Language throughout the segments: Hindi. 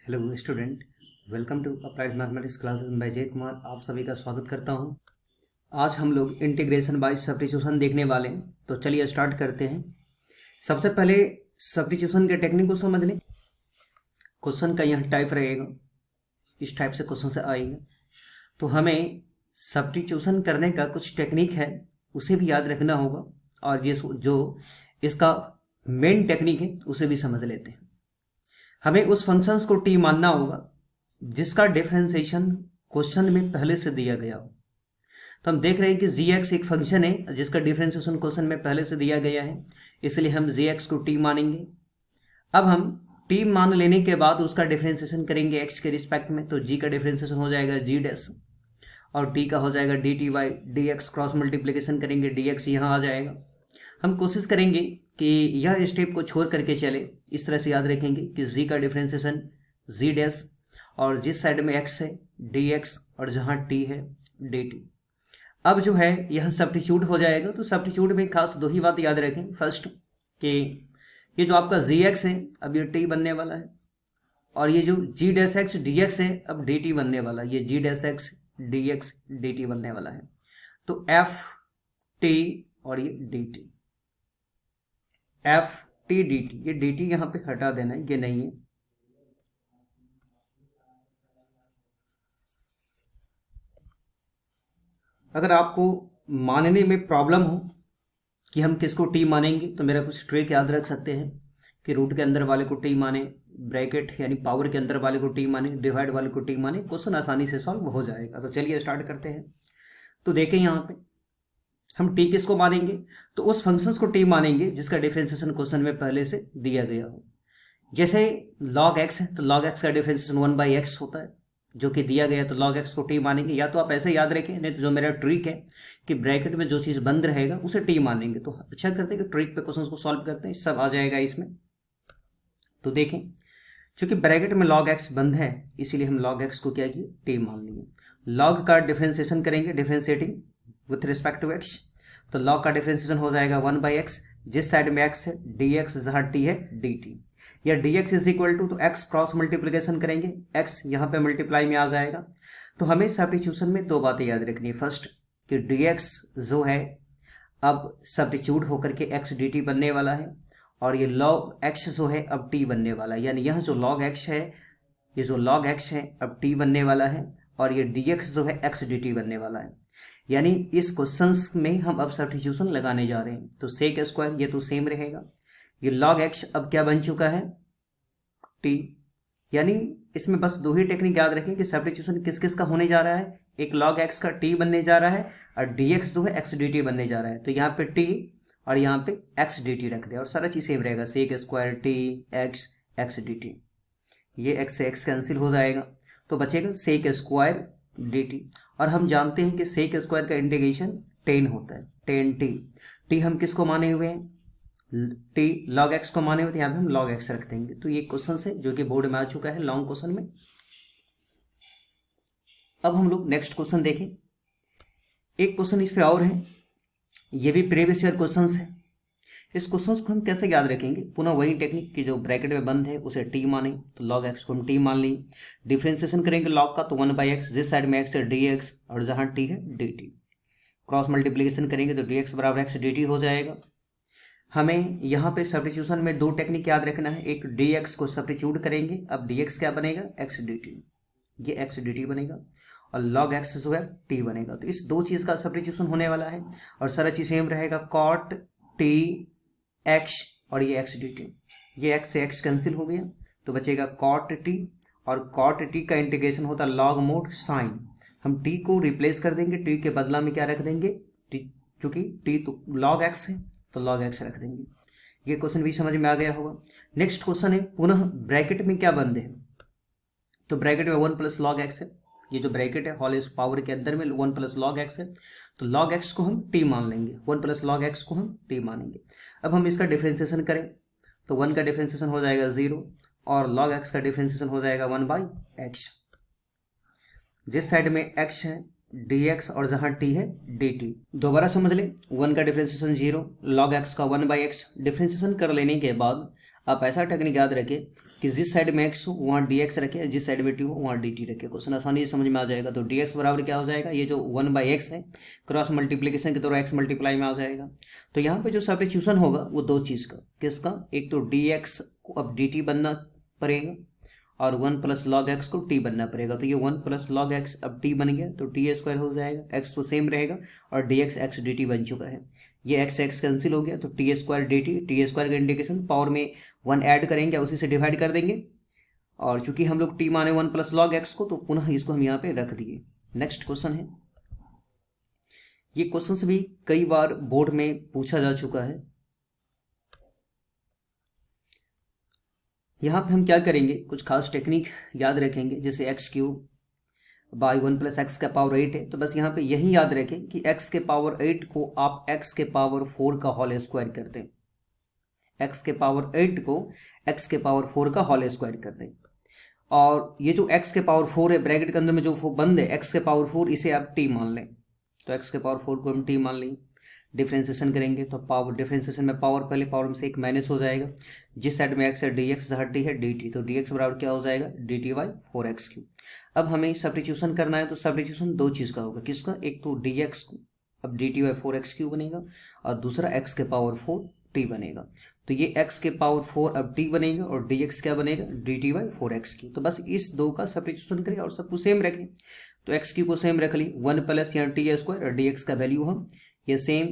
Hello student, welcome to applied mathematics classes by Jay Kumar. आप सभी का स्वागत करता हूं। आज हम लोग इंटीग्रेशन बाय सब्स्टिट्यूशन देखने वाले हैं, तो चलिए स्टार्ट करते हैं। सबसे पहले सब्स्टिट्यूशन के टेक्निक को समझ लें। क्वेश्चन का यह टाइप रहेगा, इस टाइप से क्वेश्चन से आएगा, तो हमें सब्स्टिट्यूशन करने का कुछ टेक्निक है, उसे भी याद रखना होगा। और ये जो इसका मेन टेक्निक है उसे भी समझ लेते हैं। हमें उस फंक्शंस को टी मानना होगा जिसका डिफरेंशिएशन क्वेश्चन में पहले से दिया गया हो। तो हम देख रहे हैं कि gx एक फंक्शन है जिसका डिफरेंशिएशन क्वेश्चन में पहले से दिया गया है, इसलिए हम gx को टी मानेंगे। अब हम टी मान लेने के बाद उसका डिफरेंशिएशन करेंगे x के रिस्पेक्ट में, तो g का डिफरेंशिएशन हो जाएगा g डैश और t का हो जाएगा dt by dx। Cross multiplication करेंगे, dx यहाँ आ जाएगा। हम कोशिश करेंगे कि यह स्टेप को छोड़ करके चले, इस तरह से याद रखेंगे कि z का डिफरेंशिएशन z डैश और जिस साइड में x है dx और जहाँ t है dt। अब जो है यह सब्स्टिट्यूट हो जाएगा। तो सब्स्टिट्यूट में खास दो ही बात याद रखें। फर्स्ट कि ये जो आपका gx है अब ये t बनने वाला है, और ये जो g डैश x dx है अब dt बनने वाला है। ये g dash x dx dt बनने वाला है। तो f t और ये dt, F T D T, ये डी टी यहां पे हटा देना है, ये नहीं है। अगर आपको मानने में प्रॉब्लम हो कि हम किसको टी मानेंगे, तो मेरा कुछ ट्रिक याद रख सकते हैं कि रूट के अंदर वाले को टी माने, ब्रैकेट यानी पावर के अंदर वाले को टी माने, डिवाइड वाले को टी माने, क्वेश्चन आसानी से सॉल्व हो जाएगा। तो चलिए स्टार्ट करते हैं। तो देखें यहाँ पे हम टी किसको मानेंगे, तो उस फंक्शंस को टी मानेंगे जिसका डिफरेंशिएशन क्वेश्चन में पहले से दिया गया हो। जैसे log x है तो log x का डिफरेंशिएशन 1/x होता है जो कि दिया गया, तो log x को t मानेंगे। या तो आप ऐसे याद रखें, नहीं तो जो मेरा ट्रिक है कि ब्रैकेट में जो चीज़ बंद रहेगा उसे t मानेंगे। तो अच्छा करते हैं कि ट्रिक पे क्वेश्चन को सॉल्व करते हैं, सब आ जाएगा इसमें। तो देखें, चूंकि ब्रैकेट में log x बंद है इसीलिए हम log x को क्या किए, t मान लिए। log का डिफरेंशिएशन करेंगे, differentiating with respect to x, तो log का डिफरेंशिएशन हो जाएगा 1/x, जिस साइड में x है dx जहाँ t है dt, या dx इज इक्वल टू, तो x क्रॉस मल्टीप्लिकेशन करेंगे, x यहाँ पे मल्टीप्लाई में आ जाएगा। तो हमें सब्स्टिट्यूशन में दो बातें याद रखनी है। फर्स्ट कि dx जो है अब सब्स्टिट्यूट होकर के x dt बनने वाला है, और ये log x जो है अब t बनने वाला है। यानी यह जो log x है, ये जो log x है अब t बनने वाला है, और ये dx जो है x dt बनने वाला है। यानी इस क्वेश्चंस में हम अब सब्स्टिट्यूशन लगाने जा रहे हैं। तो सेक स्क्वायर ये तो सेम रहेगा, ये log x अब क्या बन चुका है, t। यानी इसमें बस दो ही टेक्निक याद रखें कि सब्स्टिट्यूशन किस किस का होने जा रहा है। एक log x का t बनने जा रहा है, और dx जो है x dt बनने जा रहा है। तो यहाँ पे t और यहाँ पे x dt रख दे और सारा चीज सेम रहेगा, sec square t x dt। ये x से x कैंसिल हो जाएगा, तो बचेगा सेक स्क्वायर dt। और हम जानते हैं कि सेक स्क्वायर का इंटीग्रेशन 10 होता है, 10t। t हम किसको माने हुए हैं, t log x को माने हुए, तो यहाँ पे हम log x रख देंगे। तो ये क्वेश्चन है जो कि बोर्ड में आ चुका है लॉन्ग क्वेश्चन में। अब हम लोग नेक्स्ट क्वेश्चन देखें। एक क्वेश्चन इस पे और है, ये भी प्रीवियस ईयर क्वेश्चन है। इस क्वेश्चन को हम कैसे याद रखेंगे, पुनः वही टेक्निक कि जो ब्रैकेट में बंद है उसे t माने, तो log x को हम t मान ली। डिफरेंशिएशन करेंगे log का, तो 1/x, जिस साइड में x है dx और जहां t है dt। क्रॉस मल्टीप्लिकेशन करेंगे तो dx बराबर x dt हो जाएगा। हमें यहाँ पे सब्स्टिट्यूशन में दो टेक्निक याद रखना है। एक dx को सब्स्टिट्यूट करेंगे, अब dx क्या बनेगा, x dt, ये x dt बनेगा, और log x जो है t बनेगा। तो इस दो चीज का सब्स्टिट्यूशन होने वाला है, और सारा चीज सेम रहेगा, cot t x और ये x dt। ये x से x कैंसिल हो गया, तो बचेगा cot t, और cot t का इंटीग्रेशन होता है log mod sin। हम t को रिप्लेस कर देंगे, t के बदला में क्या रख देंगे, t, चूंकि t तो log x है तो log x रख देंगे। ये क्वेश्चन भी समझ में आ गया होगा। नेक्स्ट क्वेश्चन है, पुनः ब्रैकेट में क्या बंद है, तो ब्रैकेट में 1 + log x है। ये जो ब्रैकेट है होल पावर के अंदर में 1 + log x है, तो log x को हम t मान लेंगे, 1 + log x को हम t मानेंगे। अब हम इसका डिफरेंशिएशन करें तो 1 का डिफरेंशिएशन हो जाएगा 0, और log x का डिफरेंशिएशन हो जाएगा 1/x। जिस साइड में x है dx और जहां t है dt। दोबारा समझ लें, 1 का डिफरेंशिएशन 0, log x का 1/x। डिफरेंशिएशन कर लेने के बाद आप ऐसा टेक्निक याद रखें कि जिस साइड में x हो वहाँ dx रखे, जिस साइड में t हो वहाँ dt रखे, क्वेश्चन आसानी से समझ में आ जाएगा। तो dx बराबर क्या हो जाएगा, ये जो 1/x है क्रॉस मल्टीप्लीकेशन के द्वारा x मल्टीप्लाई में आ जाएगा। तो यहाँ पे जो सब्स्टिट्यूशन होगा वो दो चीज़ का, किसका, एक तो dx को अब dt बनना पड़ेगा और 1 प्लस लॉग एक्स को t बनना पड़ेगा। तो ये 1 प्लस लॉग एक्स अब t बन गया तो t स्क्वायर हो जाएगा, x तो सेम रहेगा और dx x dt बन चुका है। ये x x कैंसिल हो गया तो T square d T square का इंडिकेशन पावर में 1 ऐड करेंगे, उसी से डिवाइड कर देंगे। और चूंकि हम लोग t माने 1 प्लस लॉग एक्स को, तो पुनः इसको हम यहाँ पे रख दिए। नेक्स्ट क्वेश्चन है, ये क्वेश्चन भी कई बार बोर्ड में पूछा जा चुका है। यहाँ पे हम क्या करेंगे, कुछ खास टेक्निक याद रखेंगे, जैसे x³ बाई 1 प्लस एक्स का पावर 8 है, तो बस यहाँ पे यही याद रखें कि x के पावर 8 को आप x के पावर 4 का होल स्क्वायर कर दें, x के पावर 8 को x के पावर 4 का होल स्क्वायर कर दें। और ये जो x के पावर 4 है, ब्रैकेट के अंदर में जो बंद है x के पावर 4, इसे आप t मान लें। तो x के पावर 4 को हम t मान लें, डिफ्रेंसिएशन करेंगे तो पावर, डिफ्रेंसिएशन में पावर, पहले पावर में से एक माइनस हो जाएगा, जिस साइड में x है dx, जहाँ t है dt, तो dx बराबर क्या हो जाएगा, dt बाई 4x³। अब हमें सब्स्टिट्यूशन करना है, तो सब्स्टिट्यूशन दो चीज़ का होगा, किसका, एक तो dx को अब dt बाई 4x³ बनेगा और दूसरा x के पावर 4 t बनेगा। तो ये x के पावर 4 अब t बनेगा और dx क्या बनेगा, dt बाई 4x³। तो बस इस दो का सब्स्टिट्यूशन करें और सबको सेम रखें। तो x³ को सेम रख ली, 1 प्लस यहाँ टी स्क्वायर और dx का वैल्यू हम ये सेम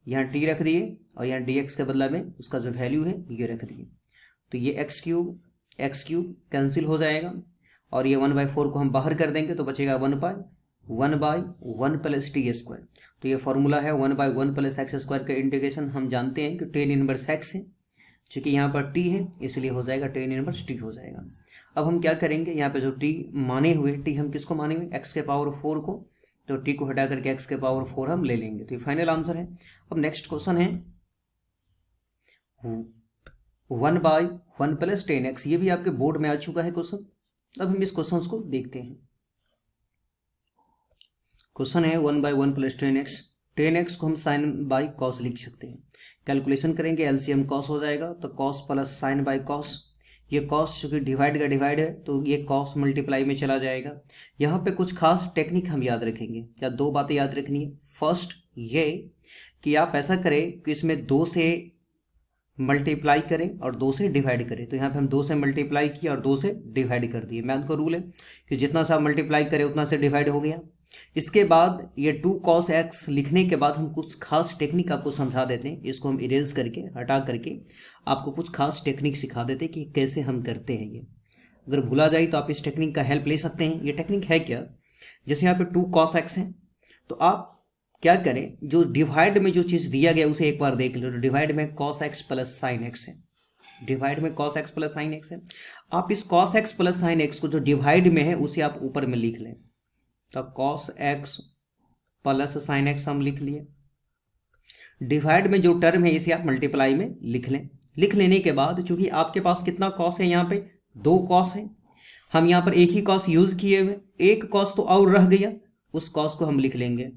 यहाँ t रख दिए और यहाँ dx के बदला में उसका जो वैल्यू है ये रख दिए। तो ये x³ कैंसिल हो जाएगा और ये 1/4 को हम बाहर कर देंगे तो बचेगा 1/1 प्लस टी स्क्वायर। तो ये फॉर्मूला है 1/1 प्लस एक्स स्क्वायर का इंटीग्रेशन। हम जानते हैं कि tan इनवर्स x है, चूँकि यहाँ पर t है इसलिए हो जाएगा tan इनवर्स t हो जाएगा। अब हम क्या करेंगे, यहाँ पे जो t माने हुए, t हम किसको माने हुए, x के पावर 4 को, तो t को हटा करके x के पावर 4 हम ले लेंगे। तो ये फाइनल आंसर है। अब नेक्स्ट क्वेश्चन है 1/1 प्लस tan x, ये भी आपके बोर्ड में आ चुका है क्वेश्चन। अब हम इस क्वेश्चन को देखते हैं। क्वेश्चन है 1/1 प्लस tan x को हम साइन बाई कॉस लिख सकते हैं। कैलकुलेशन करेंगे, एलसीएम कॉस हो जाएगा, तो cos plus sign by cos, ये कॉस चूंकि डिवाइड का डिवाइड है तो ये कॉस मल्टीप्लाई में चला जाएगा। यहाँ पे कुछ खास टेक्निक हम याद रखेंगे, या दो बातें याद रखनी है। फर्स्ट ये कि आप ऐसा करें कि इसमें 2 से मल्टीप्लाई करें और 2 से डिवाइड करें। तो यहाँ पे हम 2 से मल्टीप्लाई किया और 2 से डिवाइड कर दिए। मैथ का रूल है कि जितना सा मल्टीप्लाई करें उतना से डिवाइड हो गया। इसके बाद ये 2 cos x लिखने के बाद हम कुछ खास टेक्निक आपको समझा देते हैं। इसको हम इरेज करके, हटा करके आपको कुछ खास टेक्निक सिखा देते हैं कि कैसे हम करते हैं। ये अगर भूला जाए तो आप इस टेक्निक का हेल्प ले सकते हैं। ये टेक्निक है क्या, जैसे यहाँ पे 2 cos x है, तो आप क्या करें, जो डिवाइड में जो चीज़ दिया गया उसे एक बार देख लो। तो डिवाइड में cos x plus sign x है, डिवाइड में cos x plus sign x है। आप इस cos x plus sign x को जो डिवाइड में है उसे आप ऊपर में लिख लें। तो cos x plus sign x हम लिख लिए। डिवाइड में जो टर्म है इसे आप मल्टीप्लाई में लिख लें। लिख लेने के बाद चूंकि आपके पास कितना cos है, यहाँ पे 2 cos है, हम यहाँ पर एक ही cos यूज किए हुए, एक cos तो और रह गया, उस cos को हम लिख लेंगे।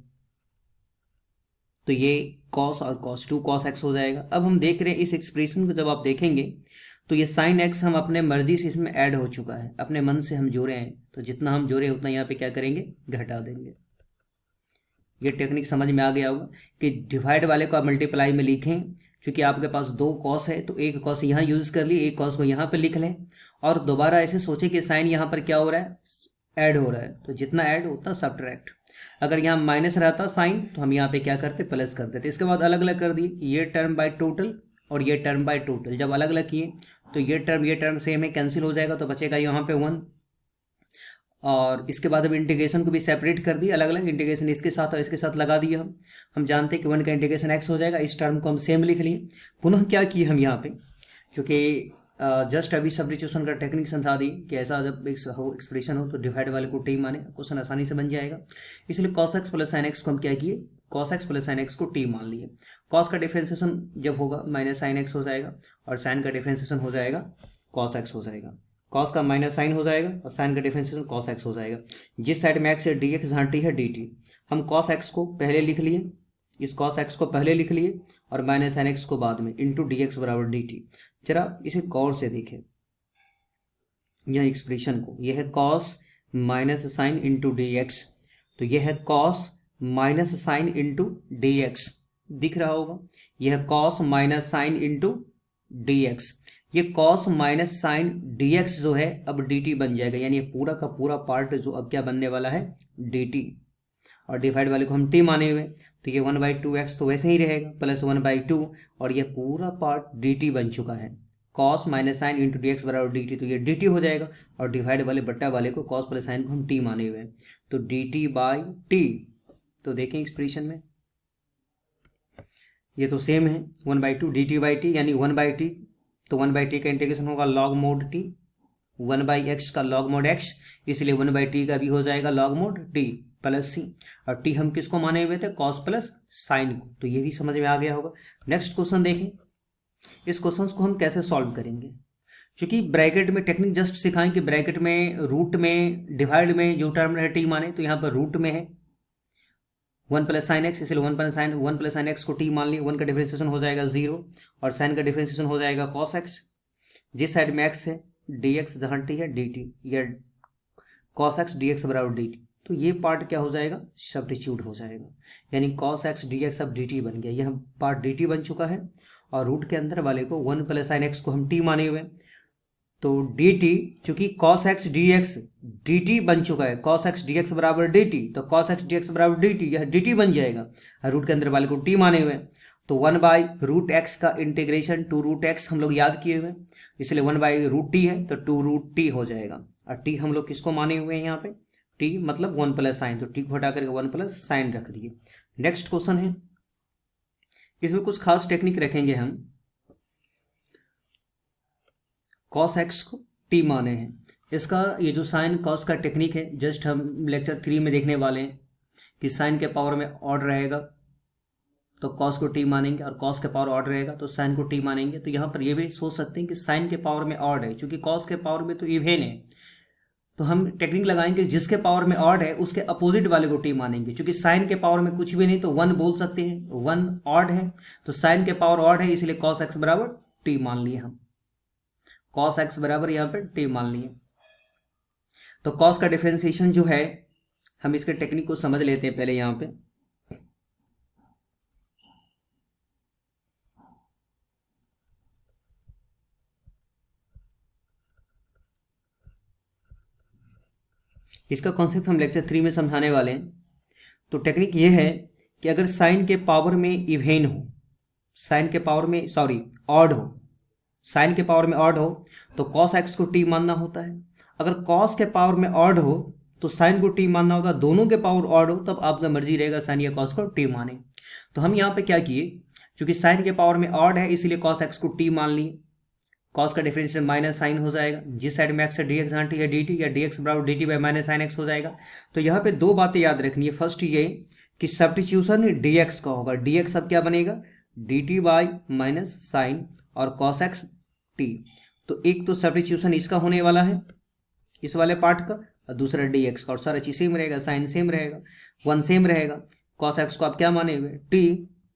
तो ये cos और cos 2 cos x हो जाएगा। अब हम देख रहे हैं इस एक्सप्रेशन को, जब आप देखेंगे तो ये साइन x हम अपने मर्जी से इसमें ऐड हो चुका है, अपने मन से हम जोड़े हैं। तो जितना हम जोड़े उतना यहाँ पे क्या करेंगे, घटा देंगे। ये टेक्निक समझ में आ गया होगा कि डिवाइड वाले को आप मल्टीप्लाई में लिखें। क्योंकि आपके पास 2 cos है तो एक cos यहाँ यूज कर ली, एक cos को यहाँ पे लिख लें और दोबारा ऐसे सोचे कि साइन यहाँ पर क्या हो रहा है, ऐड हो रहा है। तो जितना ऐड उतना सब्ट्रैक्ट। अगर यहाँ माइनस रहता साइन तो हम यहाँ पे क्या करते, प्लस कर देते। इसके बाद अलग अलग कर दिए, ये टर्म बाय टोटल और ये टर्म बाय टोटल। जब अलग अलग किए तो ये टर्म सेम है, कैंसिल हो जाएगा, तो बचेगा यहाँ पे 1। और इसके बाद हम इंटीग्रेशन को भी सेपरेट कर दिए, अलग अलग इंटीग्रेशन इसके साथ और इसके साथ लगा दिए। हम जानते हैं कि 1 का इंटीग्रेशन x हो जाएगा। इस टर्म को हम सेम लिख लिए। पुनः क्या किए हम यहाँ पे, क्योंकि जस्ट अभी सब्स्टिट्यूशन का टेक्निक समझा दी कि ऐसा जब एक्सप्रेशन हो तो डिवाइड वाले को t माने, क्वेश्चन आसानी से बन जाएगा। इसलिए cos x plus sign x को हम क्या किए, cos x plus sign x को t मान लिए। cos का डिफ्रेंसिएशन जब होगा माइनस साइन x हो जाएगा और साइन का डिफ्रेंसिएशन हो जाएगा cos x हो जाएगा। cos का माइनस साइन हो जाएगा और साइन का डिफ्रेंसिएशन cos x हो जाएगा। जिस साइड में x है dx, जहाँ t है dt। हम cos x को पहले लिख लिए इस cos x को पहले लिख लिए और माइनस साइन एक्स को बाद में, इंटू डी एक्स बराबर डी टी। जरा इसे गौर से देखें यह एक्सप्रेशन को, यह है cos minus sine into d x, तो यह है cos minus sine into d x, दिख रहा होगा। यह cos minus sine into d x, ये cos minus sine d x जो है अब dt बन जाएगा, यानी ये पूरा का पूरा पार्ट जो अब क्या बनने वाला है dt, और डिवाइड वाले को हम t माने हुए, तो ये 1/2x तो वैसे ही रहेगा प्लस 1/2, और ये पूरा पार्ट dt बन चुका है। cos minus sine into d x बराबर dt, तो ये dt हो जाएगा, और डिवाइड वाले बट्टा वाले को cos प्लस साइन को हम t माने हुए हैं, तो dt बाई t। तो देखें एक्सप्रेशन में ये तो सेम है, 1/2 dt बाई टी, यानी 1/t, तो 1/t का इंटीग्रेशन होगा log mod t, 1/x का log mod x, इसलिए 1/t का भी हो जाएगा log mod t plus c, और t हम किसको माने हुए थे cos प्लस साइन को, तो ये भी समझ में आ गया होगा। नेक्स्ट क्वेश्चन देखें, इस क्वेश्चन को हम कैसे सॉल्व करेंगे, क्योंकि ब्रैकेट में टेक्निक जस्ट सिखाएं कि ब्रैकेट में रूट में डिवाइड में जो टर्म है t माने, तो यहाँ पर रूट में है 1 प्लस साइन एक्स, इसलिए 1 प्लस साइन एक्स को t मान लिए, 1 का डिफरेंशिएशन हो जाएगा 0 और साइन का डिफरेंशिएशन हो जाएगा cos x, जिस साइड में x है dx जहाँ t है dt, या cos x dx बराबर dt, तो ये पार्ट क्या हो जाएगा सब्स्टिट्यूट हो जाएगा, यानी cos x dx अब dt बन गया, यह पार्ट dt बन चुका है, और रूट के अंदर वाले को 1 प्लस साइन एक्स को हम t माने हुए, तो dt चूंकि cos x dx dt बन चुका है, cos x dx बराबर dt, तो cos x dx बराबर dt यह dt बन जाएगा, रूट के अंदर वाले को t माने हुए, तो 1/√x का इंटीग्रेशन 2√x हम लोग याद किए हुए, इसलिए 1/√t है तो 2√t हो जाएगा, और t हम लोग किसको माने हुए हैं यहाँ पे, t मतलब 1 प्लस साइन, तो t को हटा करके 1 प्लस साइन रख दिए। नेक्स्ट क्वेश्चन है, इसमें कुछ खास टेक्निक रखेंगे हम, cos x को t माने हैं, इसका ये जो साइन cos का टेक्निक है जस्ट हम लेक्चर 3 में देखने वाले हैं कि साइन के पावर में ऑड रहेगा तो cos को t मानेंगे, और cos के पावर ऑड रहेगा तो साइन को t मानेंगे। तो यहाँ पर ये भी सोच सकते हैं कि साइन के पावर में ऑड है, क्योंकि cos के पावर में तो इवेन है, तो हम टेक्निक लगाएंगे जिसके पावर में ऑड है उसके अपोजिट वाले को t मानेंगे, क्योंकि साइन के पावर में कुछ भी नहीं तो 1 बोल सकते हैं, 1 ऑड है तो साइन के पावर ऑड है, इसलिए cos x बराबर t मान लिए हम, cos x बराबर यहाँ पर t मान लिए। तो cos का डिफरेंशिएशन जो है हम इसके टेक्निक को समझ लेते हैं पहले। यहाँ पे इसका कॉन्सेप्ट हम लेक्चर 3 में समझाने वाले हैं। तो टेक्निक ये है कि अगर साइन के पावर में इवेन हो, साइन के पावर में ऑड हो, साइन के पावर में ऑड हो तो cos x को t मानना होता है, अगर cos के पावर में ऑड हो तो साइन को t मानना होता है, दोनों के पावर ऑड हो तब आपका मर्जी रहेगा साइन या cos को t माने। तो हम यहाँ पे क्या किए, क्योंकि साइन के पावर में ऑड है इसलिए cos x को t मान लिए, cos का डिफरेंशियल माइनस साइन हो जाएगा, जिस साइड में x है dx जहाँ t है dt, या dx बराबर dt by minus sine x हो जाएगा। तो यहाँ पे दो बातें याद रखनी है, फर्स्ट ये कि सब्स्टिट्यूशन dx का होगा, dx अब क्या बनेगा dt बाई माइनस साइन और cos x t, तो एक तो सब्स्टिट्यूशन इसका होने वाला है इस वाले पार्ट का, और दूसरा dx का, और सारा चीज सेम रहेगा, साइन सेम रहेगा, 1 सेम रहेगा, cos x को आप क्या माने हुए t,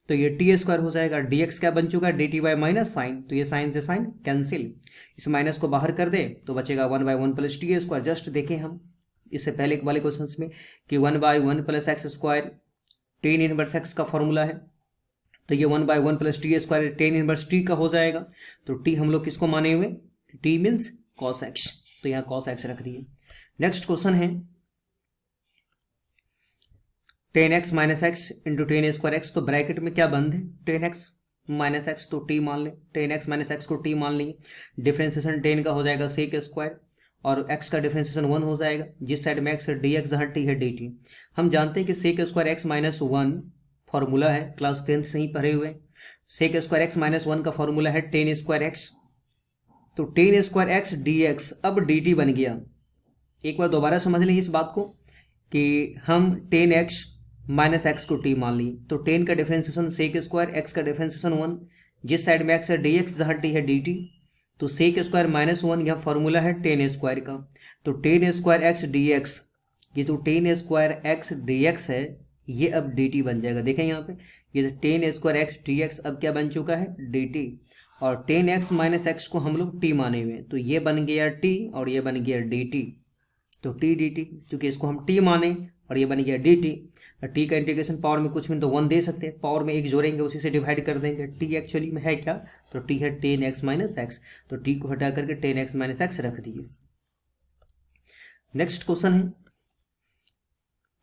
तो ये t स्क्वायर हो जाएगा, dx क्या बन चुका है dt बाई माइनस साइन, तो ये साइन से साइन कैंसिल, इस माइनस को बाहर कर दे तो बचेगा 1/1 प्लस t स्क्वायर। जस्ट देखें हम इससे पहले वाले क्वेश्चन में कि 1/1 plus x square tan inverse x का फॉर्मूला है, तो ये 1/1 plus T square tan inverse T का हो जाएगा, तो टी हम लोग किसको माने हुए, टी मीन्स cos x, तो यहाँ cos x रख दिए। नेक्स्ट क्वेश्चन है ten x minus x into ten square x, तो ब्रैकेट में क्या बंद है टेन एक्स माइनस एक्स, तो टी मान ले, टेन एक्स माइनस एक्स को टी मान लेंगे, डिफरेंशिएशन टेन का हो जाएगा सेक स्क्वायर और x का डिफरेंशिएशन 1 हो जाएगा, जिस साइड में x है dx जहाँ t है dt। हम जानते हैं कि sec square x minus 1 formula है, क्लास 10th से ही पढ़े हुए, सेक स्क्वायर x माइनस 1 का फॉर्मूला है टेन स्क्वायर x, तो टेन स्क्वायर x dx अब dt बन गया। एक बार दोबारा समझ लें इस बात को कि हम टेन एक्स माइनस एक्स को t मान ली, तो टेन का डिफरेंशिएशन सेक स्क्वायर x का डिफरेंशिएशन 1, जिस साइड में x है dx जहाँ t है dt, तो सेक स्क्वायर माइनस 1 यह फॉर्मूला है टेन स्क्वायर का, तो टेन स्क्वायर एक्स dx, ये तो टेन स्क्वायर एक्स dx है ये अब dt बन जाएगा। देखें यहाँ पे ये जो ten square x D x अब क्या बन चुका है डी टी, और टेन एक्स माइनस एक्स को हम लोग टी माने हुए हैं, तो ये बन गया टी और ये बन गया डी टी। तो टी डी टी, चूंकि इसको हम टी माने और ये बन गया डी टी। टी का इंटीग्रेशन पावर में कुछ में तो 1 दे सकते हैं, पावर में एक जोड़ेंगे उसी से डिवाइड कर देंगे। टी एक्चुअली में है क्या, तो टी है टेन एक्स माइनस एक्स, तो टी को हटा करके टेन एक्स माइनस एक्स रख दिए। नेक्स्ट क्वेश्चन है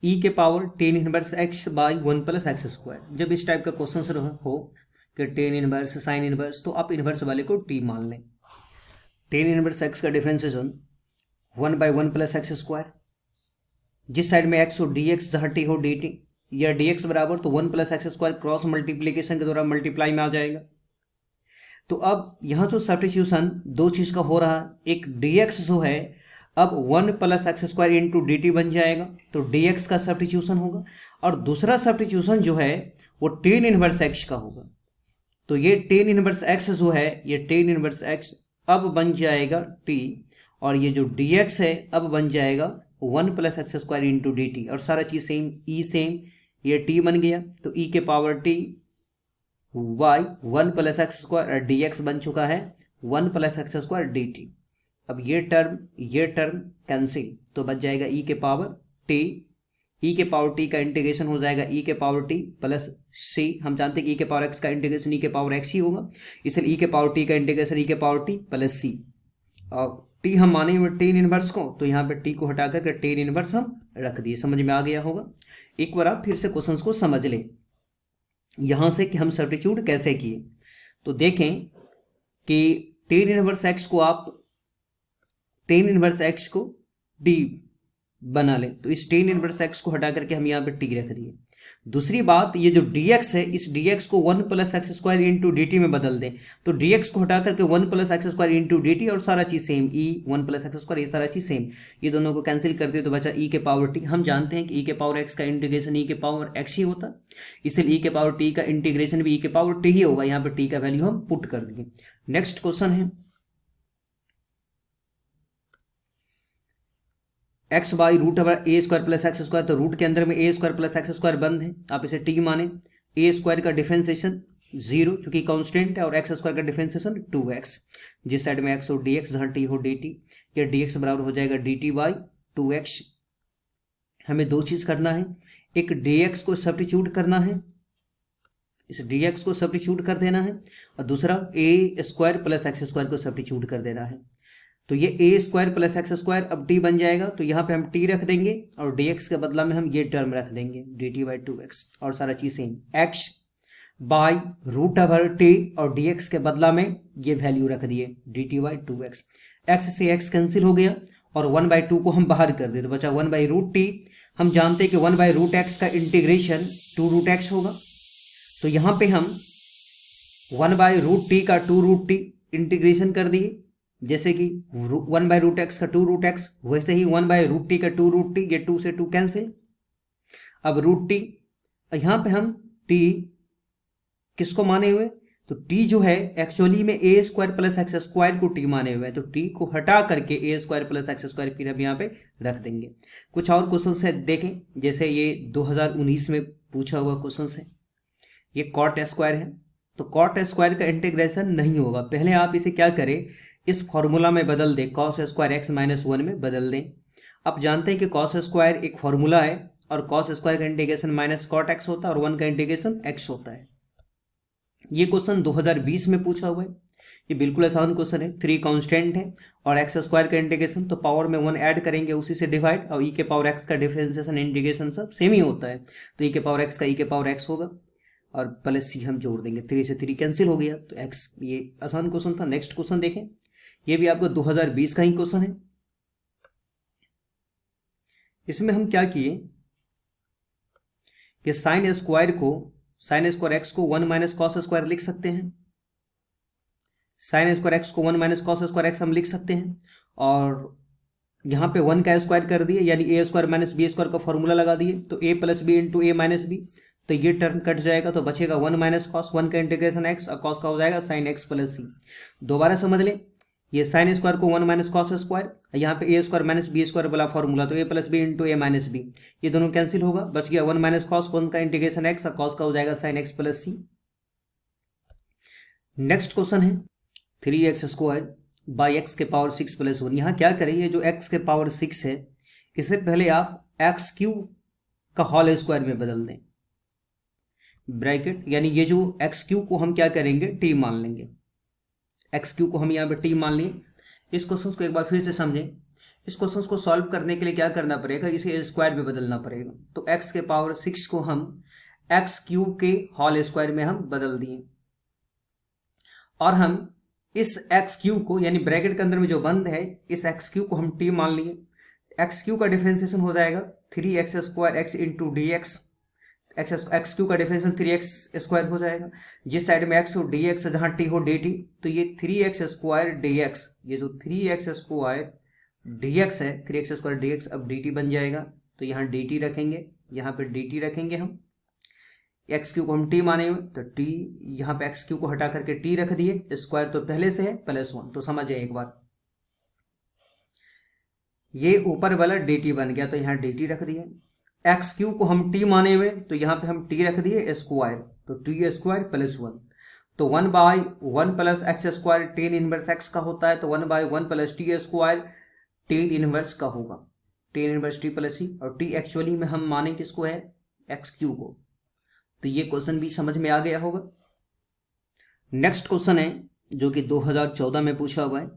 ई के power tan inverse x by 1 plus x square. जब इस टाइप का क्वेश्चन हो कि टेन इनवर्स साइन इनवर्स, तो आप इनवर्स वाले को टी मान लें। टेन इनवर्स एक्स का differentiation 1 by 1 plus x square, जिस साइड में एक्स हो डी एक्स जहाँ टी हो डी टी, या डी एक्स बराबर तो 1 plus x square cross multiplication के द्वारा मल्टीप्लाई में आ जाएगा। तो अब यहाँ जो सब्स्टिट्यूशन दो चीज का हो रहा है, एक डी एक्स जो है अब 1 plus x square into d T बन जाएगा, तो डी एक्स का सब्स्टिट्यूशन होगा, और दूसरा सब्स्टिट्यूशन जो है वो टेन इनवर्स एक्स का होगा। तो ये टेन इनवर्स एक्स जो है, ये टेन इनवर्स एक्स अब बन जाएगा टी, और ये जो डी एक्स है अब बन जाएगा 1 plus x square into d t, और सारा चीज सेम, ई सेम, ये टी बन गया, तो ई के power t by 1 plus x square, और डी एक्स बन चुका है 1 plus x square d t. अब ये टर्म कैंसिल, तो बच जाएगा ई के पावर टी, ई के पावर टी का इंटीग्रेशन हो जाएगा ई के पावर टी प्लस सी। हम जानते हैं कि ई के पावर एक्स का इंटीग्रेशन ई के पावर एक्स ही होगा, इसलिए ई के पावर टी का इंटीग्रेशन ई के पावर टी प्लस सी। और टी हम माने हुए टेन इनवर्स को, तो यहाँ पे टी को हटा करके टेन इनवर्स हम रख दिए। समझ में आ गया होगा। एक बार आप फिर से क्वेश्चंस को समझ लें यहां से कि हम सब्स्टिट्यूट कैसे किए। तो देखें कि टेन इनवर्स एक्स को आप टेन इनवर्स एक्स को डी बना लें, तो इस टेन इनवर्स एक्स को हटा करके हम यहाँ पे टी रख दिए। दूसरी बात, ये जो dx है, इस dx को 1 plus x square into d T में बदल दें, तो dx को हटा करके 1 plus x square into d t, और सारा चीज सेम, ई 1 प्लस एक्स स्क्वायर, ये सारा चीज सेम, ये दोनों को कैंसिल कर दिए तो बचा ई के पावर टी। हम जानते हैं कि ई के पावर एक्स का इंटीग्रेशन ई के पावर एक्स ही होता, इसलिए ई के पावर टी का इंटीग्रेशन भी ई के पावर टी ही होगा। यहाँ पे टी का वैल्यू हम पुट कर दिए। नेक्स्ट क्वेश्चन है x by root over a square plus x square, तो रूट के अंदर में a square plus x square बंद है, आप इसे टी माने। ए स्क्वायर का डिफरेंशिएशन 0 चूंकि कांस्टेंट है, और एक्स स्क्वायर का डिफरेंशिएशन 2x, जिस साइड में एक्स हो डी एक्स जहाँ टी हो डी टी, या डी एक्स बराबर हो जाएगा डी टी बाई 2x। हमें दो चीज करना है, एक डी एक्स को सब्स्टिट्यूट करना है, इस डी एक्स को सब्स्टिट्यूट कर देना है, और दूसरा ए स्क्वायर प्लस एक्स स्क्वायर को सब्स्टिट्यूट कर देना है। तो ये ए स्क्वायर प्लस एक्स स्क्वायर अब टी बन जाएगा, तो यहाँ पे हम टी रख देंगे, और डी एक्स के बदला में हम ये टर्म रख देंगे डी टी बाई 2x, और सारा चीज same, x by root over t, और डी एक्स के बदला में ये वैल्यू रख दिए d t by 2x। X से एक्स कैंसिल हो गया, और 1/2 को हम बाहर कर दिए, तो बचा 1/√t। हम जानते हैं कि 1/√x का इंटीग्रेशन 2√x होगा, तो यहाँ पे हम 1/√t का 2√t इंटीग्रेशन कर दिए, जैसे कि 1/√x का 2√x, वैसे ही 1/√t का 2√t, ये 2 से 2 कैंसिल। अब √t, यहां पे हम t किसको माने हुए, तो t जो है एक्चुअली में a square plus x square को t माने हुए हैं, तो t को हटा करके ए स्क्वायर प्लस एक्स स्क्वायर फिर हम यहाँ पे रख देंगे। कुछ और क्वेश्चन है देखें, जैसे ये 2019 में पूछा हुआ क्वेश्चन है, ये कॉट स्क्वायर है, तो कॉट स्क्वायर का इंटीग्रेशन नहीं होगा। पहले आप इसे क्या करें, इस फॉर्मूला में बदल दें, कॉस स्क्वायर एक्स माइनस 1 में बदल दें। आप जानते हैं कि कॉस स्क्वायर एक फॉर्मूला है, और कॉस स्क्वायर का इंटीग्रेशन माइनस कॉट एक्स होता है, और 1 का इंटीग्रेशन एक्स होता है। ये क्वेश्चन 2020 में पूछा हुआ है, ये बिल्कुल आसान क्वेश्चन है। 3 कांस्टेंट है, और एक्स स्क्वायर का इंटीग्रेशन तो पावर में 1 ऐड करेंगे, उसी से डिवाइड, और ई के पावर एक्स का डिफरेंशिएशन इंटीग्रेशन सब सेम ही होता है, तो ई के पावर एक्स का ई के पावर एक्स होगा, और प्लस सी हम जोड़ देंगे, 3 से 3 कैंसिल हो गया, तो एक्स। ये आसान क्वेश्चन था। नेक्स्ट क्वेश्चन देखें, ये भी आपको 2020 का ही क्वेश्चन है। इसमें हम क्या किए कि साइन स्क्वायर एक्स को 1 माइनस कॉस स्क्वायर लिख सकते हैं, साइन स्क्वायर एक्स को 1 माइनस कॉस स्क्वायर एक्स हम लिख सकते हैं, और यहां पे 1 का स्क्वायर कर दिए, यानी ए स्क्वायर माइनस बी स्क्वायर का फॉर्मूला लगा दिए, तो ए प्लस बी इंटू ए माइनस बी, तो ये टर्म कट जाएगा, तो बचेगा 1 माइनस कॉस, 1 का इंटीग्रेशन एक्स, और कॉस का हो जाएगा साइन एक्स प्लस सी। दोबारा समझ लें ये साइन स्क्वायर को 1 माइनस कॉस स्क्वायर, यहाँ पे ए स्क्वायर माइनस बी स्क्वायर वाला फॉर्मूला, तो ए प्लस बी इंटू ए माइनस बी, ये दोनों कैंसिल होगा, बच गया 1 माइनस कॉस, 1 का इंटीग्रेशन एक्स, कॉस का हो जाएगा साइन एक्स प्लस सी। नेक्स्ट क्वेश्चन है 3x स्क्वायर बाई एक्स के पावर 6 प्लस 1। यहाँ क्या करें, ये जो x के पावर 6 है इससे पहले आप एक्स क्यूब का होल स्क्वायर में बदल दें, ब्रैकेट, यानी ये जो एक्स क्यूब को हम क्या करेंगे, टी मान लेंगे, एक्स क्यूब को हम यहाँ पे टी मान लिए। इस क्वेश्चन को एक बार फिर से समझें। इस क्वेश्चन को सॉल्व करने के लिए क्या करना पड़ेगा, इसे स्क्वायर में बदलना पड़ेगा। तो एक्स के पावर 6 को हम एक्स क्यूब के होल स्क्वायर में हम बदल दिए, और हम इस एक्स क्यूब को, यानी ब्रैकेट के अंदर में जो बंद है, इस एक्स क्यूब को हम टी मान लिए। एक्स क्यूब का डिफरेंशिएशन हो जाएगा 3x square x into d x, x Q का डिफरेंशियल 3x स्क्वायर हो जाएगा, जिस साइड में x हो dx, जहां t हो dt, तो ये 3x स्क्वायर dx, ये जो 3x स्क्वायर dx है, 3x स्क्वायर dx अब dt बन जाएगा। तो यहाँ dt रखेंगे, यहाँ पे dt रखेंगे हम, एक्स क्यू को हम t माने हुए, तो t यहाँ पे एक्स क्यू को हटा करके t रख दिए, स्क्वायर तो पहले से है प्लस 1, तो समझ जाए एक बार, ये ऊपर वाला dt बन गया, तो यहाँ dt रख दिए। एक्स क्यूब को हम t माने हुए, तो यहाँ पे हम t रख दिए स्क्वायर, तो t स्क्वायर प्लस 1, तो 1 by 1 plus x square tan inverse x का होता है, तो 1 by 1 plus T square tan inverse का होगा, टेन इनवर्स टी प्लस सी, और t एक्चुअली में हम माने किसको है, एक्स क्यूब को। तो ये क्वेश्चन भी समझ में आ गया होगा। नेक्स्ट क्वेश्चन है जो कि 2014 में पूछा हुआ है।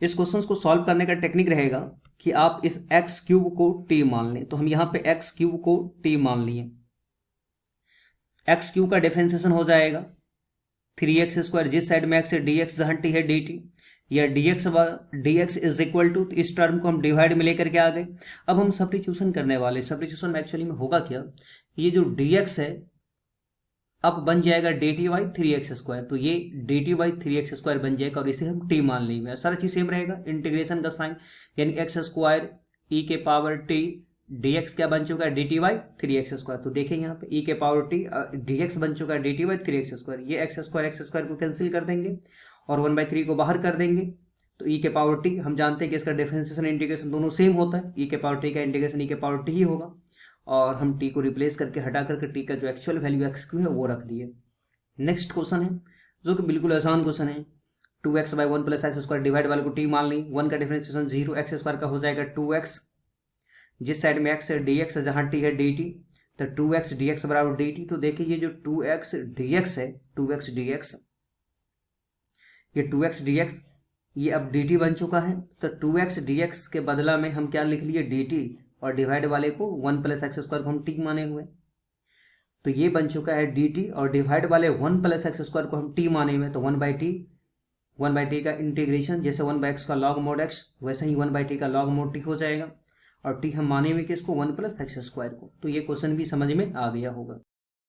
इस क्वेश्चन को सॉल्व करने का टेक्निक रहेगा कि आप इस एक्स क्यूब को t मान लें, तो हम यहां पे एक्स क्यूब को t मान लिए, एक्स क्यूब का डिफरेंशिएशन हो जाएगा 3x स्क्वायर, जिस साइड में x है dx, जहां t है dt, या dx इज इक्वल टू, इस टर्म को हम डिवाइड में लेकर के आ गए। अब हम सब्स्टिट्यूशन करने वाले, सब्स्टिट्यूशन में एक्चुअली में होगा क्या, ये जो dx है अब बन जाएगा dt बाई 3x स्क्वायर, तो ये dt बाई 3x स्क्वायर बन जाएगा, और इसे हम t मान लेंगे। सारा चीज सेम रहेगा, इंटीग्रेशन का साइन, यानी x स्क्वायर e के पावर t dx क्या बन चुका है, dt बाई 3x स्क्वायर। तो देखें यहाँ पे e के पावर t dx बन चुका है dt बाई 3x स्क्वायर, ये x स्क्वायर को कैंसिल कर देंगे और 1/3 को बाहर कर देंगे, तो e के पावर t, हम जानते हैं कि इसका डिफरेंशिएशन इंटीग्रेशन दोनों सेम होता है, e के पावर t का इंटीग्रेशन e के पावर t ही होगा, और हम t को रिप्लेस करके हटा करके t का जो एक्चुअल वैल्यू एक्स क्यू है वो रख दिए। नेक्स्ट क्वेश्चन है जो कि बिल्कुल आसान क्वेश्चन है, 2x by 1 plus x square divide वाले को t मान ली, 1 का डिफरेंशिएशन 0, एक्स स्क्वायर का हो जाएगा 2x, जिस साइड में x है dx है, जहां t है dt, तो 2x dx बराबर dt। तो देखिए ये जो 2x dx है, 2x dx, ये 2x dx ये अब dt बन चुका है, तो 2x dx के बदला में हम क्या लिख लिए dt, और डिवाइड वाले को 1 प्लस एक्स स्क्वायर को हम t माने हुए, तो ये बन चुका है dt, और डिवाइड वाले 1 प्लस एक्स स्क्वायर को हम t माने हुए, तो 1/t का इंटीग्रेशन, जैसे 1/x का लॉग मोड x, वैसे ही 1/t का लॉग मोड t हो जाएगा, और t हम माने हुए किसको, 1 प्लस एक्स स्क्वायर को। तो ये क्वेश्चन भी समझ में आ गया होगा।